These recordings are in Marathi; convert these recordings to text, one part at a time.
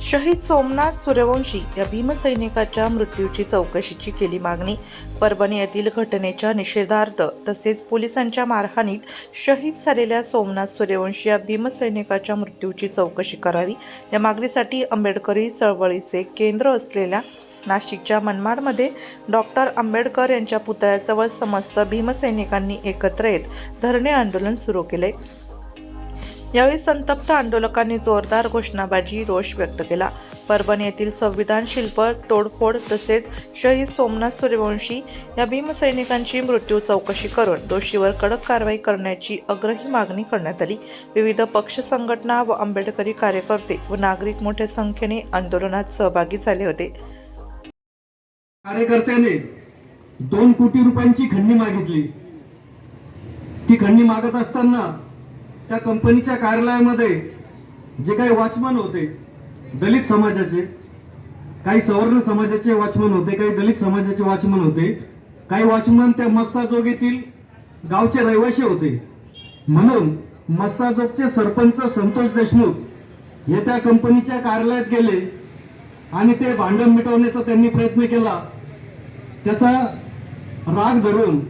शहीद सोमनाथ सूर्यवंशी या भीमसैनिकाच्या मृत्यूची चौकशीची केली मागणी। परभणी येथील घटनेच्या निषेधार्थ तसेच पोलिसांच्या मारहाणीत शहीद झालेल्या सोमनाथ सूर्यवंशी या भीमसैनिकाच्या मृत्यूची चौकशी करावी या मागणीसाठी आंबेडकरी चळवळीचे केंद्र असलेल्या नाशिकच्या मनमाडमध्ये डॉक्टर आंबेडकर यांच्या पुतळ्याजवळ समस्त भीमसैनिकांनी एकत्र येत धरणे आंदोलन सुरू केले। यावेळी संतप्त आंदोलकांनी जोरदार घोषणाबाजी रोष व्यक्त केला। परभणी येथील संविधान शिल्प तोडफोड तसेच शहीद सोमनाथ सूर्यवंशी या भीमसैनिकांची मृत्यू चौकशी करून दोषीवर कडक कारवाई करण्याची आग्रही मागणी करण्यात आली। विविध पक्ष संघटना व आंबेडकरी कार्यकर्ते व नागरिक मोठ्या संख्येने आंदोलनात सहभागी झाले होते। कार्यकर्त्याने 2 कोटी रुपयांची खंडणी मागितली। ती खंडणी मागत असताना त्या कंपनीच्या कार्यालयामध्ये जे काही वॉचमन होते, दलित समाजाचे, काही सवर्ण समाजाचे वॉचमन होते, काही दलित समाजाचे वॉचमन होते, काही वॉचमन त्या मस्साजोग येथील गावचे रहिवासी होते। म्हणून मस्साजोगचे सरपंच संतोष देशमुख हे त्या कंपनीच्या कार्यालयात गेले आणि ते भांडण मिटवण्याचा त्यांनी प्रयत्न केला। त्याचा राग धरून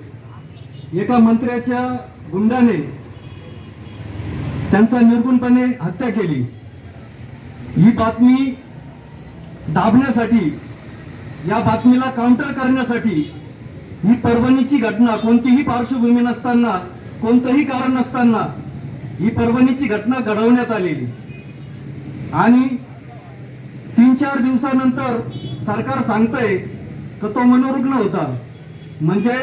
एका मंत्र्याच्या गुंडाने त्यांचा निर्गुणपणे हत्या केली। ही बातमी दाबण्यासाठी, या बातमीला काउंटर करण्यासाठी ही परभणीची घटना, कोणतीही पार्श्वभूमी नसताना, कोणतंही कारण नसताना ही परभणीची घटना घडवण्यात आलेली आणि 3-4 दिवसानंतर सरकार सांगतंय की तो मनोरुग्ण होता, म्हणजे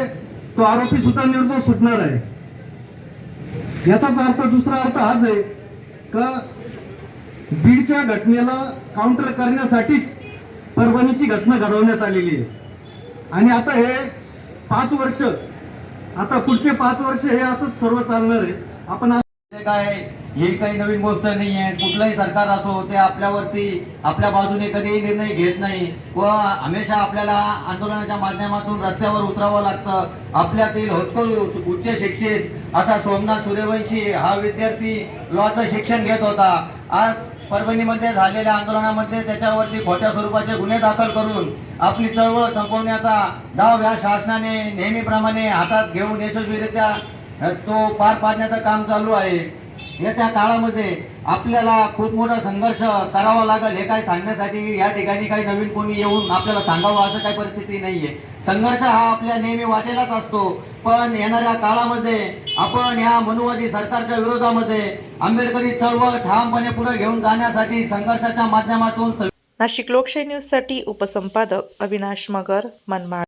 तो आरोपी सुद्धा निर्दोष सुटणार आहे। याचाच अर्थ, दुसरा अर्थ हाच आहे की बीडच्या घटनेला काउंटर करण्यासाठीच परभणीची घटना घडवण्यात आलेली आहे। आणि आता हे 5 वर्ष, आता पुढचे 5 वर्ष हे असंच सर्व चालणार आहे। आपण काय हे काही नवीन गोष्ट नाही आहे। कुठलंही सरकार असो ते आपल्यावरती आपल्या बाजूने कधीही निर्णय घेत नाही व हमेशा आपल्याला आंदोलनाच्या माध्यमातून रस्त्यावर उतरावं लागतं। आपल्यातील होतकरू उच्च शिक्षित असा सोमनाथ सूर्यवंशी हा विद्यार्थी लॉचं शिक्षण घेत होता। आज परभणीमध्ये झालेल्या आंदोलनामध्ये त्याच्यावरती खोट्या स्वरूपाचे गुन्हे दाखल करून आपली चळवळ संपवण्याचा डाव या शासनाने नेहमीप्रमाणे हातात घेऊन यशस्वीरित्या तो पार पाडण्याचं काम चालू आहे। येत्या काळामध्ये आपल्याला खूप मोठा संघर्ष करावा लागेल। हे काय सांगण्यासाठी या ठिकाणी काही नवीन कोणी येऊन आपल्याला सांगावं असं काही परिस्थिती नाहीये। संघर्ष हा आपल्या नेहमी वाटेलाच असतो, पण येणाऱ्या काळामध्ये आपण या मनुवादी सरकारच्या विरोधामध्ये आंबेडकरी चळवळ ठामपणे पुढे घेऊन जाण्यासाठी संघर्षाच्या माध्यमातून नाशिक लोकशाही न्यूजसाठी उपसंपादक अविनाश मगर, मनमाड।